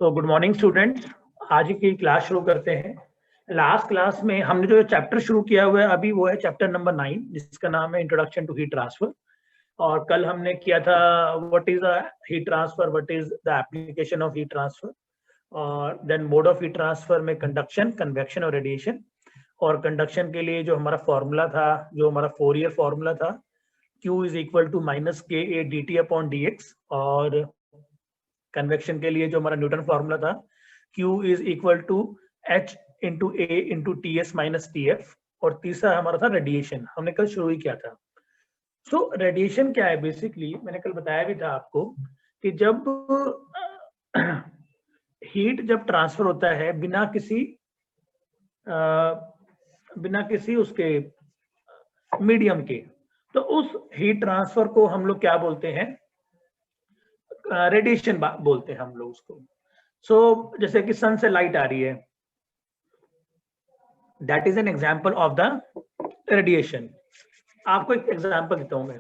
तो good morning students. आज की क्लास शुरू करते हैं। लास्ट क्लास में हमने जो चैप्टर शुरू किया हुआ है अभी वो है चैप्टर नंबर 9 जिसका नाम है इंट्रोडक्शन टू हीट ट्रांसफर। और कल हमने किया था what is the heat transfer, what is the application of heat transfer, और then mode of heat transfer में कंडक्शन, कन्वेक्शन और रेडिएशन। और कंडक्शन के लिए जो हमारा फॉर्मूला था, जो हमारा 4 ईयर फॉर्मूला था, Q is equal to minus K A D T upon D x. और कन्वेक्शन के लिए जो हमारा न्यूटन फॉर्मूला था Q is equal to H into A into T S minus T F. और तीसरा हमारा था रेडिएशन, हमने कल शुरू ही किया था। सो रेडिएशन क्या है बेसिकली, मैंने कल बताया भी था आपको कि जब हीट जब ट्रांसफर होता है बिना किसी उसके मीडियम के, तो उस हीट ट्रांसफर को हम लोग क्या बोलते हैं, रेडिएशन बोलते हैं हम लोग उसको। सो जैसे कि सन से लाइट आ रही है, that is an example of the radiation. आपको एक एग्जांपल देता हूं मैं।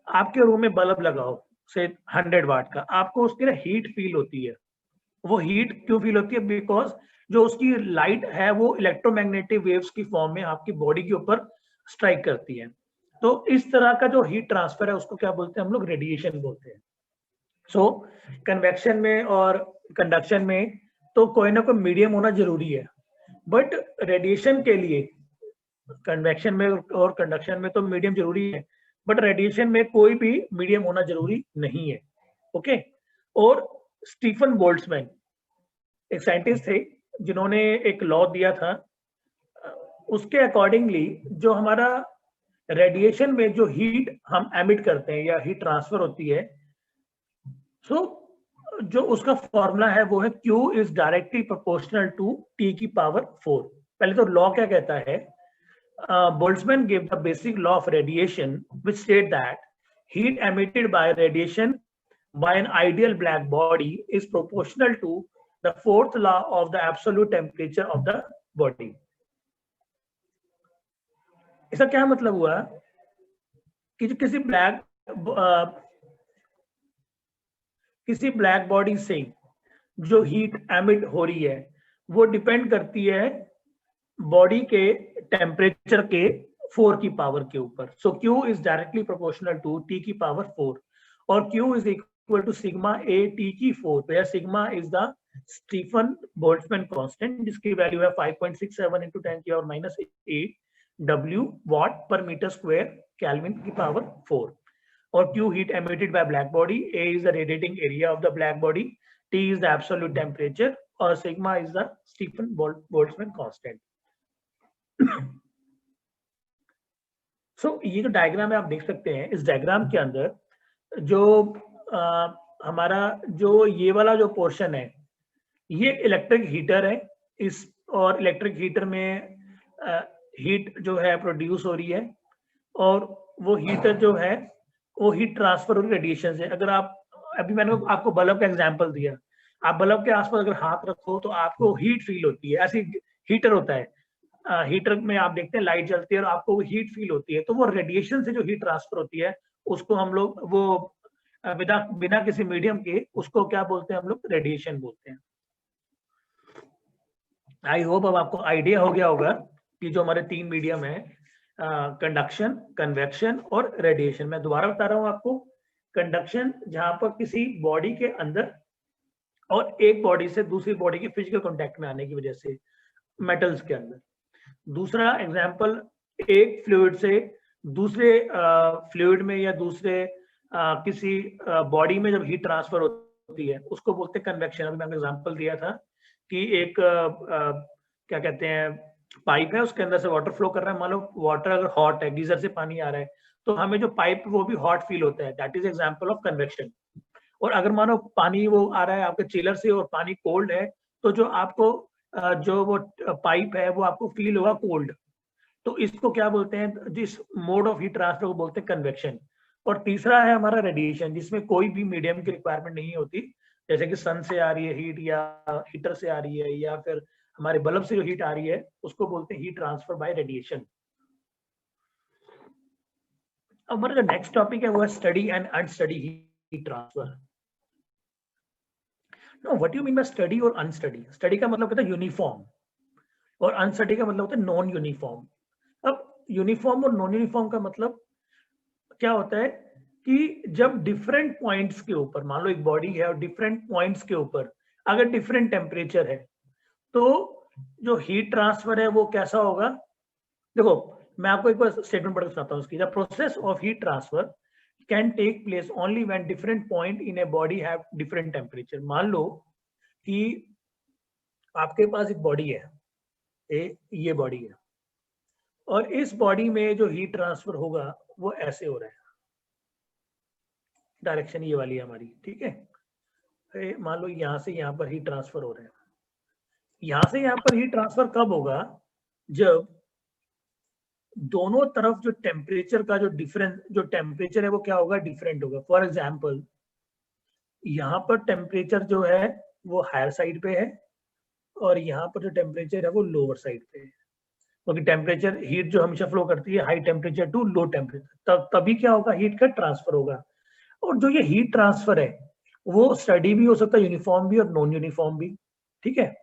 आपके रूम में बल्ब लगाओ से 100 वाट का, आपको उसकी ना हीट फील होती है। वो हीट क्यों फील होती है? बिकॉज जो उसकी लाइट है वो इलेक्ट्रोमैग्नेटिक वेव्स की फॉर्म में आपकी बॉडी के ऊपर स्ट्राइक करती है। तो इस तरह का जो हीट ट्रांसफर है उसको क्या बोलते हैं हम लोग? रेडिएशन बोलते हैं। सो कन्वेक्शन में और कंडक्शन में तो कोई ना कोई मीडियम होना जरूरी है, बट रेडिएशन के लिए कन्वेक्शन में और कंडक्शन में तो मीडियम जरूरी है, बट रेडिएशन में कोई भी मीडियम होना जरूरी नहीं है। ओके। और स्टीफन बोल्ट्जमैन एक साइंटिस्ट थे जिन्होंने एक लॉ दिया था। उसके अकॉर्डिंगली जो हमारा रेडिएशन में जो हीट हम एमिट करते हैं या हीट ट्रांसफर होती है, सो जो उसका फॉर्मूला है वो है Q is directly proportional to T की पावर 4। पहले तो लॉ क्या कहता है? Boltzmann gave the basic law of radiation, which state that heat emitted by radiation by an ideal black body is proportional to the fourth law of the absolute temperature of the body. इसका क्या मतलब हुआ कि जो किसी black body से जो heat emit हो रही है वो डिपेंड करती है बॉडी के टेम्परेचर के 4 की पावर के ऊपर। So Q is directly proportional to T की पावर 4 और Q is equal to sigma A T की 4 पे। Sigma is the Stefan Boltzmann constant जिसकी वैल्यू है 5.67 इंटू 10 की पावर माइनस 8 W वाट पर मीटर स्क्वायर केल्विन की पावर 4। और Q heat emitted by black body, A is the radiating area of the black body, T is the absolute temperature और sigma is the Stephen Boltzmann constant. So ये जो diagram है आप देख सकते हैं, इस डायग्राम के अंदर जो हमारा जो ये वाला जो पोर्शन है ये इलेक्ट्रिक हीटर है। इस और इलेक्ट्रिक हीटर में हीट जो है प्रोड्यूस हो रही है और वो हीटर जो है वो हीट ट्रांसफर और रेडिएशन से। अगर आप अभी मैंने आपको बल्ब का एग्जांपल दिया, आप बल्ब के आसपास अगर हाथ रखो तो आपको हीट फील होती है। ऐसे हीटर होता है, हीटर में आप देखते हैं लाइट जलती है और आपको वो हीट फील होती है, तो वो रेडिएशन से जो हीट ट्रांसफर होती है उसको हम लोग वो बिना किसी मीडियम के उसको क्या बोलते हैं हम लोग? रेडिएशन बोलते हैं। आई होप अब आपको आइडिया हो गया होगा कि जो हमारे 3 मीडियम है, कंडक्शन, कन्वेक्शन और रेडिएशन। मैं दोबारा बता रहा हूं आपको। कंडक्शन जहां पर किसी बॉडी के अंदर और एक बॉडी से दूसरी बॉडी के फिजिकल कांटेक्ट में आने की वजह से मेटल्स के अंदर। दूसरा एग्जांपल, एक फ्लूइड से दूसरे फ्लूइड में या दूसरे किसी बॉडी में जब हीट ट्रांसफर होती है उसको बोलते हैं कन्वेक्शन। अभी मैंने एग्जांपल दिया था कि एक क्या कहते हैं, पाइप है, उसके अंदर से वाटर फ्लो कर रहा है। मान लो वाटर अगर हॉट है, गीजर से पानी आ रहा है, तो हमें जो पाइप वो भी हॉट फील होता है, that is example of convection. और अगर मानो पानी वो आ रहा है आपके चिलर से और पानी कोल्ड है, तो जो आपको जो वो पाइप है वो आपको फील होगा कोल्ड। तो इसको क्या बोलते हैं? जिस मोड ऑफ हीट ट्रांसफर को बोलते हैं कन्वेक्शन। और तीसरा है हमारा रेडिएशन, जिसमें कोई भी मीडियम की रिक्वायरमेंट नहीं होती, जैसे कि सन से आ रही है हीट या हीटर से आ रही है या फिर हमारे बल्ब से जो हीट आ रही है उसको बोलते हैं हीट ट्रांसफर बाय रेडिएशन। अब हमारा जो नेक्स्ट टॉपिक है वो है steady and unsteady heat transfer. No, what you mean by steady और अनस्टडी? स्टडी का मतलब होता है यूनिफॉर्म और अनस्टडी का मतलब होता है नॉन यूनिफॉर्म। अब यूनिफॉर्म और नॉन यूनिफॉर्म का मतलब क्या होता है कि जब डिफरेंट पॉइंट्स के ऊपर, मान लो एक बॉडी है और डिफरेंट पॉइंट्स के ऊपर अगर डिफरेंट टेम्परेचर है, तो जो हीट ट्रांसफर है वो कैसा होगा? देखो, मैं आपको एक बार स्टेटमेंट पढ़ के सुनाता हूँ उसकी। The process of heat transfer can take place only when different point in a body have different temperature. मान लो कि आपके पास एक बॉडी है, ये बॉडी है, और इस बॉडी में जो हीट ट्रांसफर होगा वो ऐसे हो रहा है, डायरेक्शन ये वाली है हमारी, ठीक है। मान लो यहाँ से यहाँ पर हीट ट्रांसफर हो रहा है। यहाँ से यहाँ पर हीट ट्रांसफर कब होगा? जब दोनों तरफ जो टेम्परेचर का जो डिफरेंस, जो टेम्परेचर है वो क्या होगा? डिफरेंट होगा। फॉर एग्जाम्पल, यहाँ पर टेम्परेचर जो है वो हायर साइड पे है और यहाँ पर जो टेम्परेचर है वो लोअर साइड पे है, क्योंकि टेम्परेचर, हीट जो हमेशा फ्लो करती है high temperature to low temperature, तभी क्या होगा? हीट का ट्रांसफर होगा। और जो ये हीट ट्रांसफर है वो स्टडी भी हो सकता है, यूनिफॉर्म भी और नॉन यूनिफॉर्म भी, ठीक है।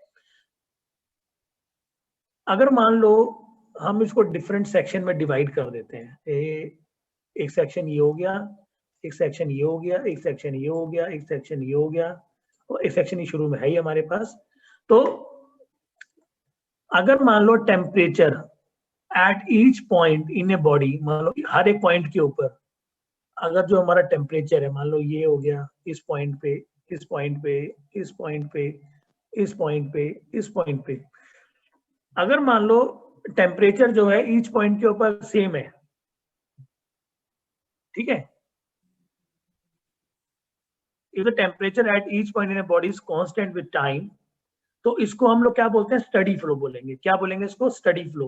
अगर मान लो हम इसको डिफरेंट सेक्शन में डिवाइड कर देते हैं, एक सेक्शन ये हो गया, एक सेक्शन ये हो गया, एक सेक्शन ये हो गया, एक सेक्शन ये हो गया, और एक सेक्शन ये शुरू में है ही हमारे पास। तो अगर मान low temperature at each point in a body, मान लो हर एक पॉइंट के ऊपर अगर जो हमारा टेम्परेचर है, मान लो ये हो गया इस पॉइंट पे, इस पॉइंट पे, इस पॉइंट पे, इस पॉइंट पे, इस पॉइंट पे, अगर मान लो टेम्परेचर जो है ईच पॉइंट के ऊपर सेम है, ठीक है, if the temperature at each point in a body is constant with time, तो इसको हम लोग क्या बोलते हैं? स्टडी फ्लो बोलेंगे। क्या बोलेंगे इसको? Steady flow.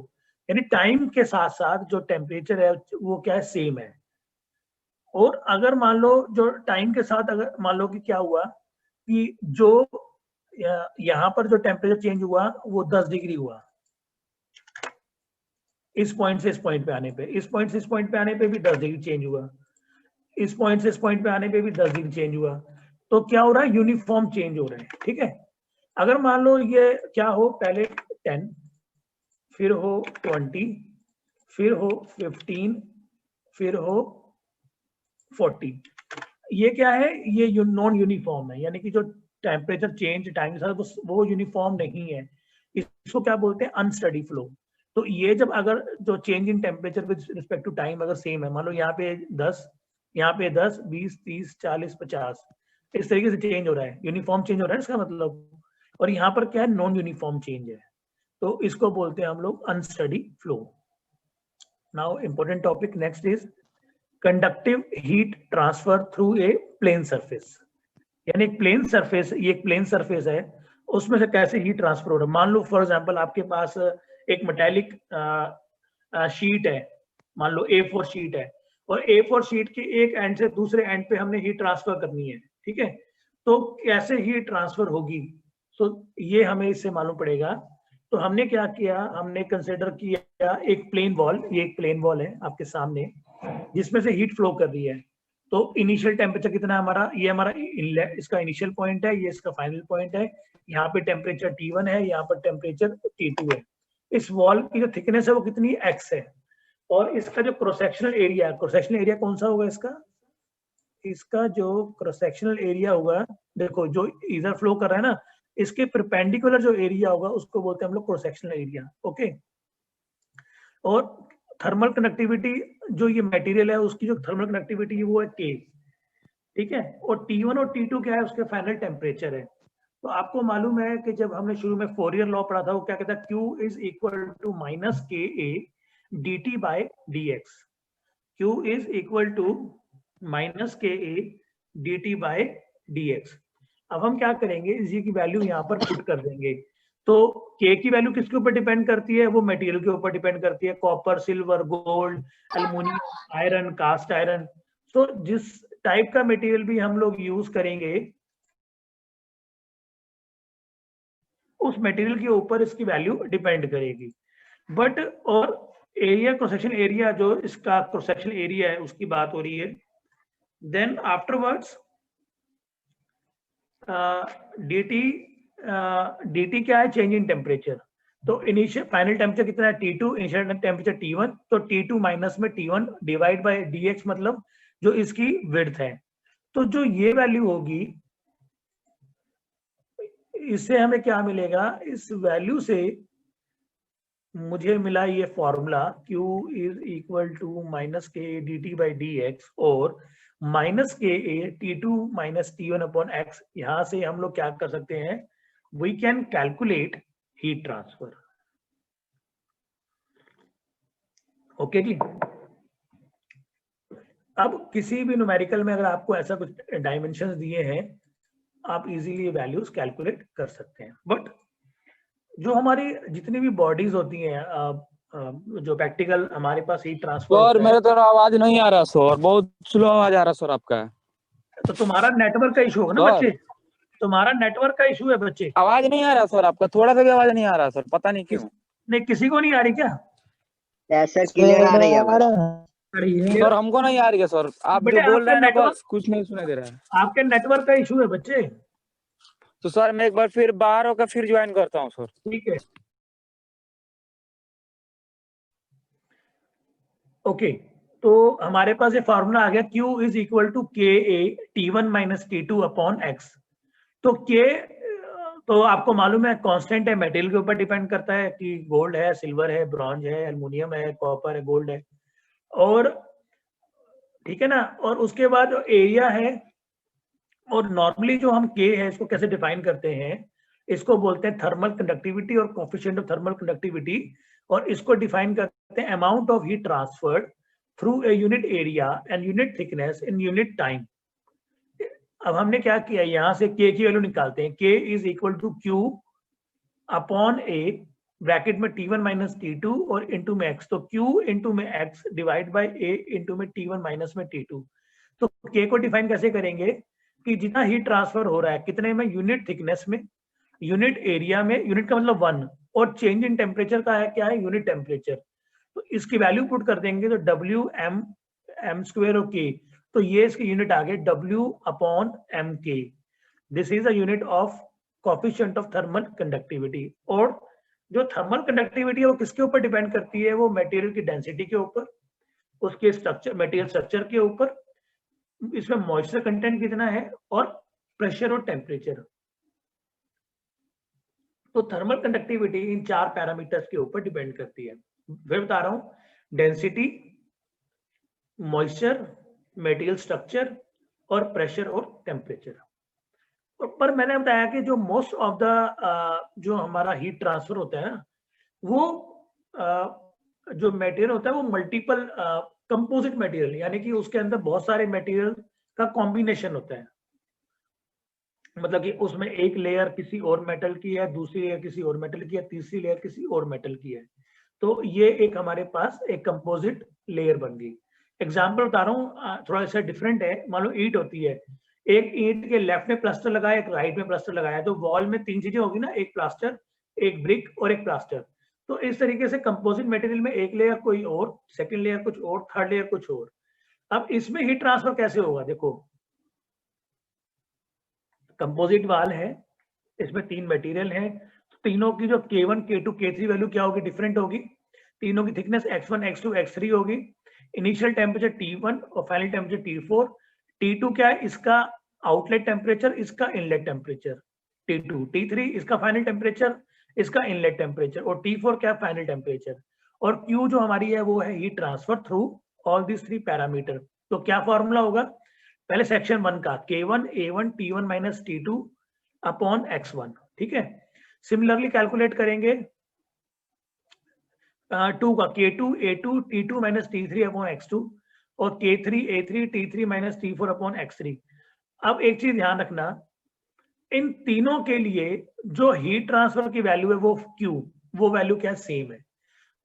यानी टाइम के साथ साथ जो टेम्परेचर है वो क्या है? सेम है। और अगर मान लो जो टाइम के साथ अगर मान लो कि क्या हुआ कि जो यहाँ पर जो टेम्परेचर चेंज हुआ वो 10 डिग्री हुआ, इस पॉइंट से इस पॉइंट पे आने पे, इस पॉइंट से इस पॉइंट पे आने पे भी 10 डिग्री चेंज हुआ, इस पॉइंट से इस पॉइंट पे आने पे भी 10 डिग्री चेंज हुआ, तो क्या हो रहा है? यूनिफॉर्म चेंज हो रहा है, ठीक है। अगर मान लो ये क्या हो, पहले 10, फिर हो 20, फिर हो 15, फिर हो 40, ये क्या है? ये नॉन यूनिफॉर्म है, यानी कि जो टेम्परेचर चेंज टाइम के साथ वो यूनिफॉर्म नहीं है। इसको क्या बोलते हैं? Unsteady flow. तो ये जब अगर जो change in temperature with respect to time अगर सेम है, मान लो यहाँ पे 10, यहाँ पे 10, 20, 30, 40, 50, इस तरीके से चेंज हो रहा है, यूनिफॉर्म चेंज हो रहा है इसका मतलब। और यहाँ पर क्या है? नॉन यूनिफॉर्म चेंज है, तो इसको बोलते हैं हम लोग unsteady flow. Now important topic next is conductive heat transfer through a plane surface. यानी एक प्लेन सरफेस, ये एक प्लेन सरफेस है, उसमें से कैसे हीट ट्रांसफर हो रहा है। मान लो फॉर एग्जांपल आपके पास एक मेटालिक शीट है, मान लो A4 शीट है, और A4 शीट के एक एंड से दूसरे एंड पे हमने हीट ट्रांसफर करनी है, ठीक है। तो कैसे हीट ट्रांसफर होगी, तो ये हमें इससे मालूम पड़ेगा। तो हमने क्या किया? हमने कंसिडर किया एक प्लेन वॉल, ये एक प्लेन वॉल है आपके सामने जिसमें से हीट फ्लो कर रही है। तो इनिशियल टेम्परेचर कितना है हमारा? ये हमारा इनलेट, इसका इनिशियल पॉइंट है, ये इसका फाइनल पॉइंट है। यहाँ पे टेम्परेचर T1 है, यहाँ पर टेम्परेचर T2 है। इस वॉल की जो थिकनेस है वो कितनी? x है। और इसका जो क्रॉस सेक्शनल एरिया है, क्रॉस सेक्शनल एरिया कौन सा होगा इसका? इसका जो क्रॉस सेक्शनल एरिया होगा, देखो जो इधर फ्लो कर रहा है ना, इसके परपेंडिकुलर जो एरिया होगा उसको बोलते हैं हम लोग क्रॉस सेक्शनल एरिया, ओके। और थर्मल कंडक्टिविटी, जो ये मटेरियल है उसकी जो थर्मल कंडक्टिविटी है वो है K, ठीक है। और T1 और T2 क्या है? उसके फाइनल टेम्परेचर है। तो आपको मालूम है कि जब हमने शुरू में फोरियर लॉ पढ़ा था, वो क्या कहता है? Q is equal to minus KA dt by dx। Q is equal to minus KA dt by dx। अब हम क्या करेंगे? जी की वैल्यू यहाँ पर पुट कर देंगे। तो K की वैल्यू किसके ऊपर डिपेंड करती है? वो मटेरियल के ऊपर डिपेंड करती है, copper, silver, gold, aluminium, iron, cast iron. तो जिस टाइप का मटेरियल भी हम लोग यूज करेंगे उस मटेरियल के ऊपर इसकी वैल्यू डिपेंड करेगी। बट और एरिया, क्रॉस सेक्शन एरिया, जो इसका क्रॉस सेक्शन एरिया है उसकी बात हो रही है। देन आफ्टरवर्ड्स dt क्या है, चेंज इन टेम्परेचर। तो इनिशियल फाइनल टेम्परेचर कितना है T2, इनिशियल टेम्परेचर T1, तो T2 माइनस में T1 डिवाइड बाय dx, मतलब जो इसकी विड्थ है। तो जो ये वैल्यू होगी, इससे हमें क्या मिलेगा, इस वैल्यू से मुझे मिला ये formula Q is equal to minus K dt by d x, और minus K T2 minus T1 upon x. यहां से हम लोग क्या कर सकते हैं, we can calculate heat transfer. Okay जी। अब किसी भी न्यूमेरिकल में अगर आपको ऐसा कुछ डायमेंशंस दिए हैं, आप इजीली वैल्यूज कैलकुलेट कर सकते हैं। बट जो हमारी जितनी भी बॉडीज होती हैं, जो प्रैक्टिकल हमारे पास हीट ट्रांसफर सर होता है, मेरे तो आवाज नहीं आ रहा सर, बहुत स्लो आवाज आ रहा सर आपका। तो तुम्हारा नेटवर्क का इशू होगा ना बच्चे, तुम्हारा नेटवर्क का इशू है बच्चे। आवाज नहीं आ रहा सर आपका, थोड़ा सा भी आवाज नहीं आ रहा सर, पता नहीं क्यों। नहीं, किसी को नहीं आ रही क्या? सर क्लियर आ रही है बस। सर हमको नहीं आ रही है सर, आप जो बेटे बोल आपके रहे हैं ना नेटवर्क, बस कुछ नहीं सुनाई दे रहा है। आपके नेटवर्क का इशू है बच्चे। तो सर मैं एक बार फिर बाहर होकर फिर ज्वाइन करता हूँ सर। ठीक है, ओके। तो हमारे पास ये फॉर्मूला आ गया, Q इज इक्वल टू के ए T1 minus T2 upon x. तो K तो आपको मालूम है कांस्टेंट है, मेटेरियल के ऊपर डिपेंड करता है कि गोल्ड है, सिल्वर है, ब्रॉन्ज है, एल्युमिनियम है, कॉपर है, गोल्ड है, और ठीक है ना। और उसके बाद जो एरिया है, और नॉर्मली जो हम K है इसको कैसे डिफाइन करते हैं, इसको बोलते हैं थर्मल कंडक्टिविटी और कोफिशिएंट ऑफ थर्मल कंडक्टिविटी, और इसको डिफाइन करते हैं amount of heat transferred through a unit area and unit thickness in unit time. अब हमने क्या किया, यहां से K की वैल्यू निकालते हैं। K is equal to Q upon A, bracket में T1 माइनस T2 और इंटू में x, तो Q इंटू में x divide by A into में T1 माइनस में T2। तो K को डिफाइन कैसे करेंगे कि जितना हीट ट्रांसफर हो रहा है कितने में, यूनिट थिकनेस में, यूनिट एरिया में, यूनिट का मतलब 1, और चेंज इन टेम्परेचर का है क्या है, यूनिट टेम्परेचर। तो इसकी वैल्यू पुट कर देंगे तो W m स्क्वायर और K, तो ये इसकी यूनिट आ गई W अपॉन एम के। This is a unit of coefficient of thermal conductivity. और जो थर्मल कंडक्टिविटी है वो किसके ऊपर डिपेंड करती है, वो मटेरियल की डेंसिटी के ऊपर, उसके स्ट्रक्चर, मटेरियल स्ट्रक्चर के ऊपर, इसमें मॉइस्चर कंटेंट कितना है, और प्रेशर और टेम्परेचर। तो थर्मल कंडक्टिविटी इन 4 पैरामीटर्स के ऊपर डिपेंड करती है। फिर बता रहा हूं, डेंसिटी, मॉइस्चर, मटेरियल स्ट्रक्चर, और प्रेशर और टेम्परेचर। पर मैंने बताया कि जो मोस्ट ऑफ द जो हमारा हीट ट्रांसफर होता है ना, वो जो मटेरियल होता है वो मल्टीपल कंपोजिट मटेरियल, यानी कि उसके अंदर बहुत सारे मटेरियल का कॉम्बिनेशन होता है। मतलब कि उसमें एक लेयर किसी और मेटल की है, दूसरी लेयर किसी और मेटल की है, तीसरी लेयर किसी और मेटल की है। तो ये एक हमारे पास एक कंपोजिट लेयर बन गई। एग्जाम्पल बता रहा हूँ, थोड़ा सा डिफरेंट है। मान लो ईंट होती है, एक ईंट के लेफ्ट में प्लास्टर लगाया, एक राइट में प्लास्टर लगाया, तो वॉल में 3 चीजें होगी ना, एक प्लास्टर, एक ब्रिक और एक प्लास्टर। तो इस तरीके से कंपोजिट मटेरियल में एक लेयर कोई और, सेकंड लेयर कुछ और, थर्ड लेयर कुछ और। अब इसमें हीट ट्रांसफर कैसे होगा, देखो कंपोजिट वाल है, इसमें 3 मटेरियल हैं, तो तीनों की जो K1, K2, K3 वैल्यू क्या होगी, डिफरेंट होगी। तीनों की थिकनेस x1, x2, x3 होगी। इनिशियल टेम्परेचर T1 और फाइनल टेम्परेचर T4। T2 क्या है, इसका आउटलेट टेम्परेचर, इसका इनलेट टेम्परेचर T2। T3 इसका फाइनल टेम्परेचर, इसका इनलेट टेम्परेचर, और T4 क्या है, फाइनल टेम्परेचर। और Q जो हमारी है वो है heat transfer through all this 3 parameter. तो क्या फॉर्मूला होगा, पहले सेक्शन 1 का K1 A1 T1 minus T2 upon x1, ठीक है। सिमिलरली कैलकुलेट करेंगे 2 का K2 A2 T2 minus T3 upon x2, और K3 A3 T3 minus T4 upon x3। अब एक चीज ध्यान रखना, इन तीनों के लिए जो हीट ट्रांसफर की वैल्यू है वो Q, वो वैल्यू क्या सेम है।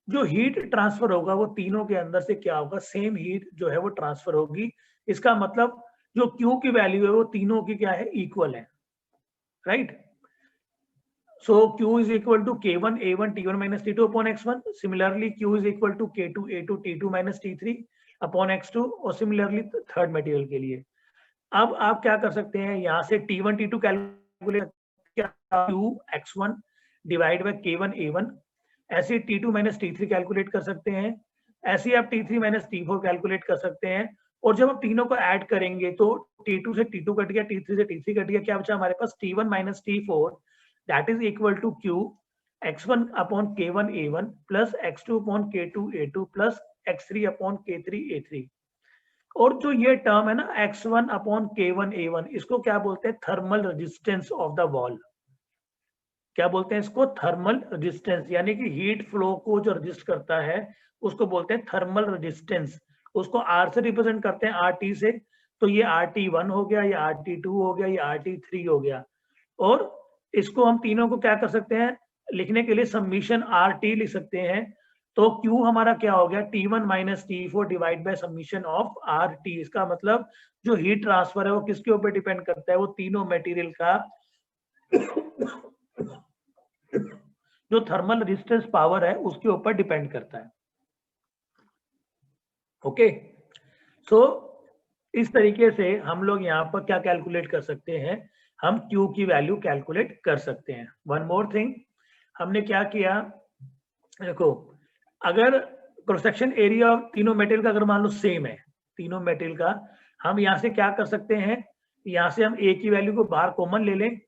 जो हीट ट्रांसफर होगा वो तीनों के अंदर से क्या होगा, सेम हीट जो है वो ट्रांसफर होगी। इसका मतलब जो Q की वैल्यू है वो तीनों की क्या है, इक्वल है, right. So Q is equal to K1 A1 T1 minus T2 upon x1. Similarly, Q is equal to K2 A2 T2 minus T3 upon x2, और similarly थर्ड मटेरियल के लिए अब आप क्या कर सकते हैं, यहाँ से T1 T2 calculate Q(x1) divide by K1 A1, ऐसे T2 माइनस T3 कैलकुलेट कर सकते हैं, ऐसे आप T3 माइनस T4 कैलकुलेट कर सकते हैं। और जब हम तीनों को ऐड करेंगे तो T2 से T2 कट गया, T3 से T3 कट गया, क्या बचा हमारे पास T1 minus T4 that is equal to Q(x1) upon K1 A1 plus X2 upon K2 A2 plus X3 upon K3 A3। और जो ये टर्म है ना X1 अपॉन K1 A1, इसको क्या बोलते हैं, thermal resistance of the wall. क्या बोलते हैं इसको, थर्मल रेजिस्टेंस, यानी कि हीट फ्लो को जो रजिस्ट करता है उसको बोलते हैं थर्मल रेजिस्टेंस। उसको R से रिप्रेजेंट करते हैं, RT से। तो ये RT1 हो गया, ये RT2 हो गया, ये RT3 हो गया। और इसको हम तीनों को क्या कर सकते हैं, लिखने के लिए समीशन RT लिख सकते हैं। तो Q हमारा क्या हो गया, T1 minus T4 divide bye summation of RT। इसका मतलब जो हीट ट्रांसफर है वो किसके ऊपर डिपेंड करता है, वो तीनों मटेरियल का जो थर्मल रेजिस्टेंस पावर है उसके ऊपर डिपेंड करता है। ओके, सो इस तरीके से हम लोग यहाँ पर क्या कैलकुलेट कर सकते हैं, हम Q की वैल्यू कैलकुलेट कर सकते हैं। वन मोर थिंग, हमने क्या किया, देखो अगर क्रॉस सेक्शन एरिया तीनों मेटेरियल का अगर मान लो सेम है, तीनों मेटेरियल का, हम यहाँ से क्या कर सकते हैं, यहाँ से हम A की वैल्यू को बाहर कॉमन ले लें।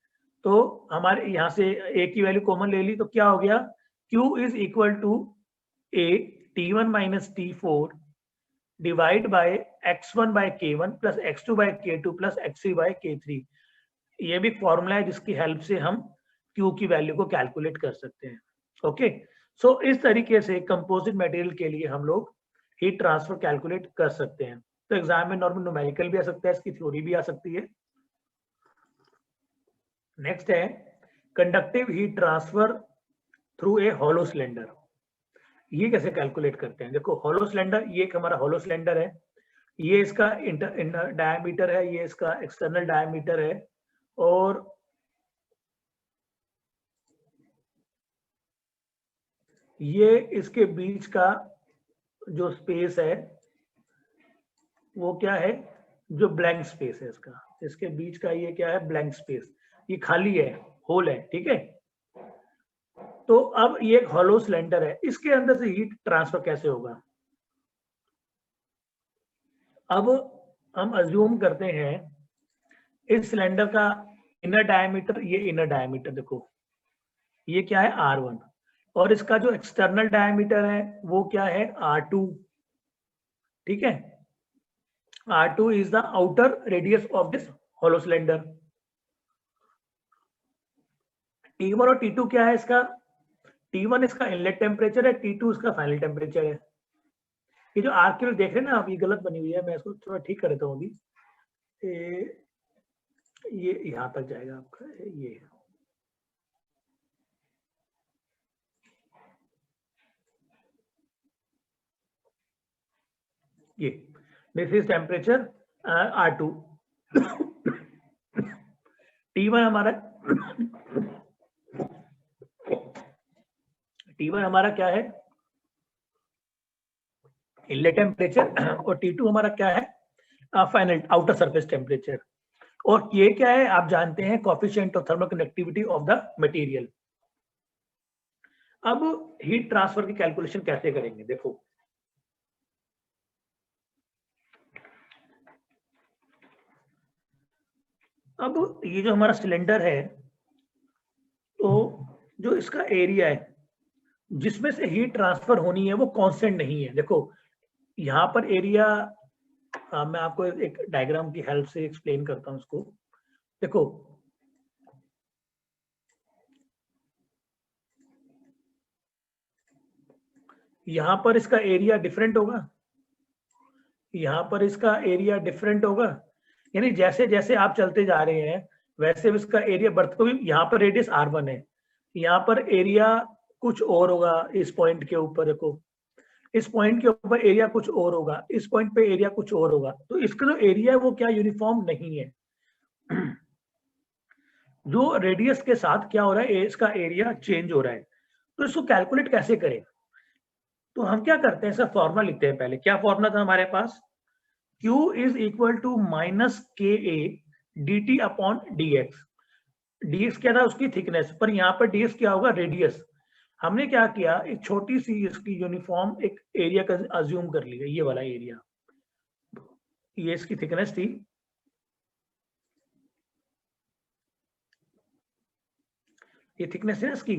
तो हमारे यहाँ से A की वैल्यू कॉमन ले ली तो क्या हो गया, Q is equal to A T1 minus T4 divide by X1 by K1 plus X2 by K2 plus X3 by K3। ये भी फॉर्मूला है जिसकी हेल्प से हम Q की वैल्यू को कैलकुलेट कर सकते हैं। ओके, सो इस तरीके से कंपोजिट मटेरियल के लिए हम लोग हीट ट्रांसफर कैलकुलेट कर सकते हैं। तो एग्जाम में नॉर्मल न्यूमेरिकल भी आ सकता है, इसकी थ्योरी भी आ सकती है। नेक्स्ट है कंडक्टिव हीट ट्रांसफर थ्रू ए हॉलो सिलेंडर। ये कैसे कैलकुलेट करते हैं, देखो हॉलो सिलेंडर, ये एक हमारा हॉलो सिलेंडर है, ये इसका इंटर डायमीटर है, ये इसका एक्सटर्नल डायमीटर है, और ये इसके बीच का जो स्पेस है वो क्या है, जो ब्लैंक स्पेस है इसका, इसके बीच का ये क्या है, ब्लैंक स्पेस, ये खाली है, होल है, ठीक है। तो अब ये एक हॉलो सिलेंडर है, इसके अंदर से हीट ट्रांसफर कैसे होगा। अब हम अज्यूम करते हैं इस सिलेंडर का इनर डायमीटर, ये इनर डायमीटर देखो, ये क्या है R1, और इसका जो एक्सटर्नल डायमीटर है वो क्या है R2, ठीक है। R2 is the outer radius of this hollow cylinder. T1 और T2 क्या है इसका, T1 इसका इनलेट टेम्परेचर है, T2 इसका फाइनल टेम्परेचर है। ये जो आर्क देख रहे हैं ना आप, ये गलत बनी हुई है, मैं इसको थोड़ा ठीक कर देता हूँ अभी। ये यहाँ तक जाएगा आपका, ये this is temperature R2। T1 हमारा क्या है, इनलेट टेम्परेचर, और T2 हमारा क्या है, फाइनल आउटर सरफेस टेम्परेचर। और ये क्या है, आप जानते हैं coefficient of thermal conductivity of the material. अब हीट ट्रांसफर की कैलकुलेशन कैसे करेंगे, देखो अब ये जो हमारा सिलेंडर है, तो जो इसका एरिया है जिसमें से हीट ट्रांसफर होनी है वो कांस्टेंट नहीं है। देखो यहाँ पर एरिया, मैं आपको एक डायग्राम की हेल्प से एक्सप्लेन करता हूँ उसको। देखो यहाँ पर इसका एरिया डिफरेंट होगा, यहाँ पर इसका एरिया डिफरेंट होगा, यानी जैसे जैसे आप चलते जा रहे हैं वैसे इसका एरिया बढ़ता, को भी यहाँ पर रेडियस R1 है, यहाँ पर एरिया कुछ और होगा, इस पॉइंट के ऊपर देखो, इस पॉइंट के ऊपर एरिया कुछ और होगा, इस पॉइंट पे एरिया कुछ और होगा। तो इसका जो एरिया है वो क्या यूनिफॉर्म नहीं है। जो रेडियस के साथ क्या हो रहा है, इसका एरिया चेंज हो रहा है। तो इसको कैलकुलेट कैसे करें, तो हम क्या करते हैं, इसका फॉर्मूला लिखते हैं। पहले क्या फॉर्मूला था हमारे पास, Q is equal to minus K A D T upon D X. D X क्या था, उसकी थिकनेस, पर यहाँ पर डी एक्स क्या होगा, रेडियस। हमने क्या किया, एक छोटी सी इसकी यूनिफॉर्म एक एरिया का अज्यूम कर लिया, ये वाला एरिया, ये इसकी थिकनेस थी, ये थिकनेस है इसकी।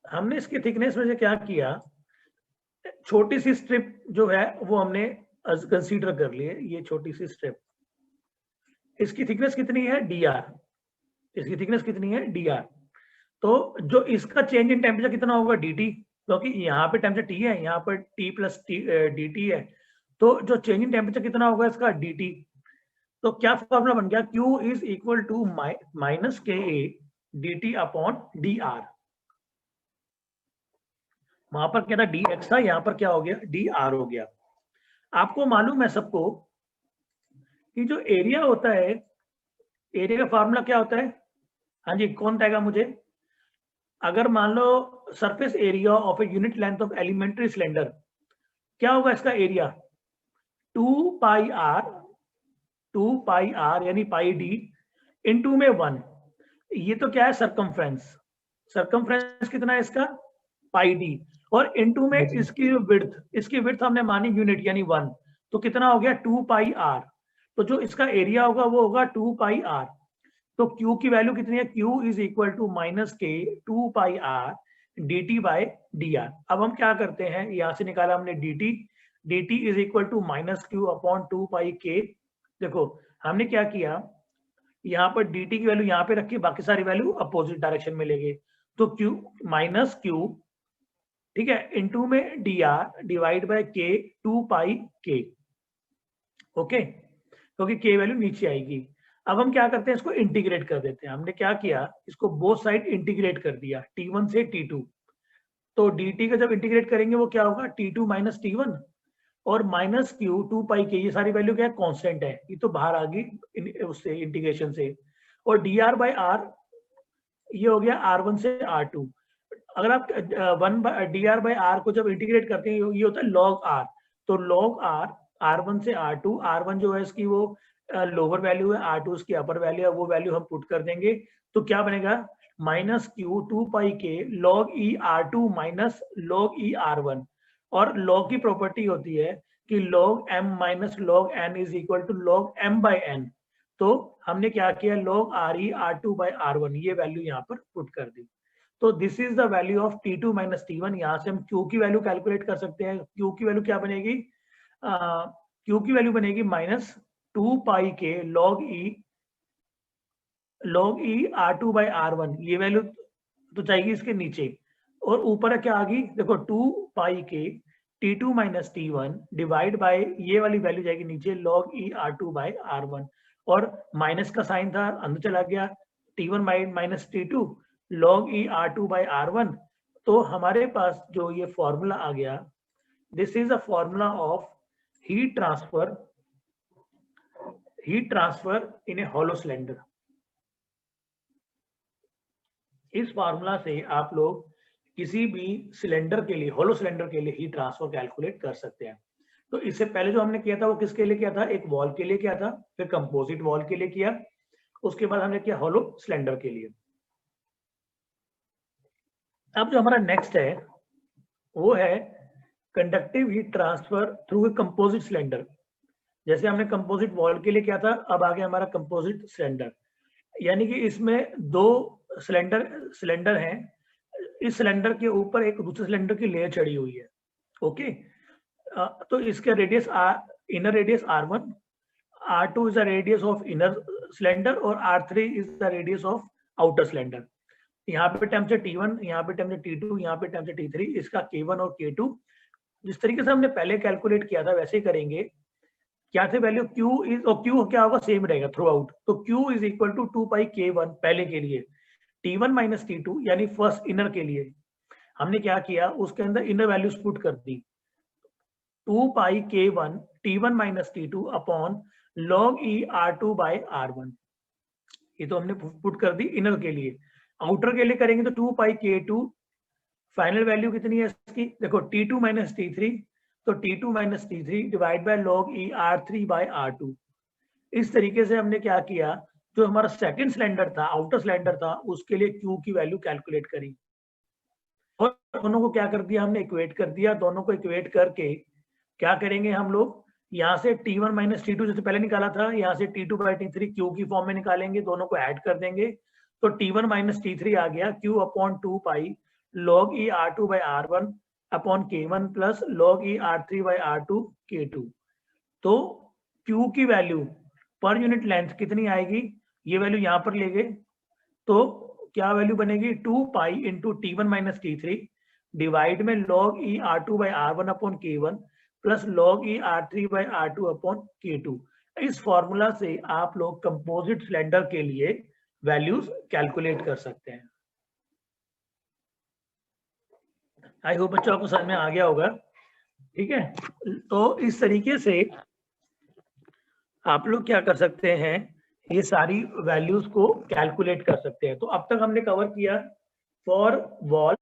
हमने इसकी थिकनेस में से क्या किया, छोटी सी स्ट्रिप जो है वो हमने कंसीडर कर लिए, ये छोटी सी स्ट्रिप, इसकी थिकनेस कितनी है, डी आर, इसकी थिकनेस कितनी है, डी आर। तो जो इसका चेंज इन टेम्परेचर कितना होगा, डी टी, क्योंकि यहाँ पे टेम्परेचर टी है, यहाँ पर टी प्लस डी टी है, तो जो चेंज इन टेम्परेचर कितना होगा इसका, डी टी। तो क्या फॉर्मूला बन गया, Q is equal to minus K A D T upon D R. वहां पर क्या था, डी एक्स था, यहाँ पर क्या हो गया, डी आर हो गया। आपको मालूम है सबको कि जो एरिया होता है, एरिया का फॉर्मूला क्या होता है, हाँ जी कौन बताएगा मुझे। अगर मान लो surface area of a unit length of elementary cylinder, क्या होगा इसका एरिया, 2 पाई आर यानी पाई डी इनटू में 1। ये तो क्या है, सरकमफ्रेंस, सरकमफ्रेंस कितना है इसका, पाई डी, और इनटू में इसकी विड्थ, इसकी विड्थ हमने मानी यूनिट यानी 1, तो कितना हो गया 2 पाई आर। तो जो इसका एरिया होगा वो होगा 2 पाई आर। तो Q की वैल्यू कितनी है, Q is equal to minus K 2 pi R D T by D R. अब हम क्या करते हैं, यहां से निकाला हमने D T is equal to minus Q upon 2 pi K. देखो हमने क्या किया, यहाँ पर डी टी की वैल्यू यहाँ पे रखी, बाकी सारी वैल्यू अपोजिट डायरेक्शन में ले गए, तो Q माइनस क्यू, ठीक है, इनटू में डी आर डिवाइड बाय के 2 पाई के, ओके, क्योंकि के वैल्यू नीचे आएगी। अब हम क्या करते हैं, इसको इंटीग्रेट कर देते हैं। हमने क्या किया, इसको बोथ साइड इंटीग्रेट कर दिया, T1 से T2। तो dt का जब इंटीग्रेट करेंगे वो क्या होगा, T2 माइनस T1 और माइनस क्यू 2 पाई के, ये सारी वैल्यू क्या है, कांस्टेंट है, ये तो बाहर आ गई उससे इंटीग्रेशन से। और dr बाई आर, ये हो गया R1 से R2। अगर आप dr बाई आर को जब इंटीग्रेट करते हैं, ये होता है log r। तो log r, R1 से R2, R1 जो है इसकी वो लोअर वैल्यू है, R2 इसकी अपर वैल्यू है, वो वैल्यू हम पुट कर देंगे, तो क्या बनेगा, माइनस क्यू 2 पाई के log e R2 minus log e R1। और log की प्रॉपर्टी होती है कि log m minus log n is equal to log m by n। तो हमने क्या किया, log re R2 by R1, ये वैल्यू यहाँ पर पुट कर दी। तो this is the value of T2 minus T1। यहाँ से हम Q की वैल्यू कैलकुलेट कर सकते हैं। Q की वैल्यू क्या बनेगी, Q की वैल्यू बनेगी माइनस 2 पाई के log e R2 by R1, ये वैल्यू तो जाएगी इसके नीचे, और ऊपर क्या आ गई, देखो 2 पाई के T2 minus T1 divide by ये वाली वैल्यू जाएगी नीचे, log e R2 by R1, और माइनस का साइन था अंदर चला गया, T1 minus T2 log e R2 by R1। तो हमारे पास जो ये फॉर्मूला आ गया, this is a formula of heat transfer in A hollow cylinder. इस फार्मूला से आप लोग किसी भी सिलेंडर के लिए, हॉलो सिलेंडर के लिए हीट ट्रांसफर कैलकुलेट कर सकते हैं। तो इससे पहले जो हमने किया था वो किसके लिए किया था, एक वॉल के लिए किया था, फिर कंपोजिट वॉल के लिए किया, उसके बाद हमने किया हॉलो सिलेंडर के लिए। अब जो हमारा नेक्स्ट है वो है conductive heat transfer through a composite cylinder. जैसे हमने कंपोजिट वॉल के लिए किया था, अब आ गया हमारा कंपोजिट सिलेंडर, यानी कि इसमें दो सिलेंडर हैं, इस सिलेंडर के ऊपर एक दूसरे सिलेंडर की लेयर चढ़ी हुई है, ओके। तो इसका radius inner radius R1, R2 is the radius of inner cylinder और R3 is the radius of outer cylinder. यहाँ पे टेम्परेचर T1, यहाँ पे टेम्परेचर T2, यहाँ पे टेम्परेचर T3, इसका K1 और K2 जिस तरीके से हमने पहले कैलकुलेट किया था वैसे ही करेंगे। क्या थे वैल्यू, Q इज, और Q क्या होगा, सेम रहेगा थ्रू आउट। तो Q is equal to 2 pi K1 पहले के लिए, T1 माइनस T2 यानी फर्स्ट इनर के लिए हमने क्या किया, उसके अंदर इनर वैल्यूज पुट कर दी, 2 pi K1 T1 minus T2 upon log e R2 by R1। ये तो हमने पुट कर दी इनर के लिए। आउटर के लिए करेंगे तो 2 पाई K2, फाइनल वैल्यू कितनी है इसकी, देखो T2 माइनस T3 तो T2 minus T3 divide by log e R3 by R2। इस तरीके से हमने क्या किया, जो हमारा सेकंड सिलेंडर था, आउटर सिलेंडर था, उसके लिए Q की वैल्यू कैलकुलेट करी और दोनों को क्या कर दिया हमने, इक्वेट कर दिया। दोनों को इक्वेट करके क्या करेंगे हम लोग, यहाँ से T1 माइनस T2 जैसे पहले निकाला था, यहाँ से T2 बाई T3 Q की फॉर्म में निकालेंगे, दोनों को ऐड कर देंगे। तो T1 माइनस T3 आ गया Q upon 2 pi log E R2 by R1 upon K1 plus log E R3 by R2 K2। तो Q की वैल्यू पर यूनिट लेंथ कितनी आएगी, ये वैल्यू यहाँ पर ले गए, तो क्या वैल्यू बनेगी, 2 pi into T1 minus T3 divide में log E R2 by R1 upon K1 plus log E R3 by R2 upon K2। इस फॉर्मूला से आप लोग कंपोजिट सिलेंडर के लिए वैल्यूज कैलकुलेट कर सकते हैं। आई होप बच्चों आपको समझ में आ गया होगा, ठीक है। तो इस तरीके से आप लोग क्या कर सकते हैं, ये सारी वैल्यूज को कैलकुलेट कर सकते हैं। तो अब तक हमने कवर किया फॉर वॉल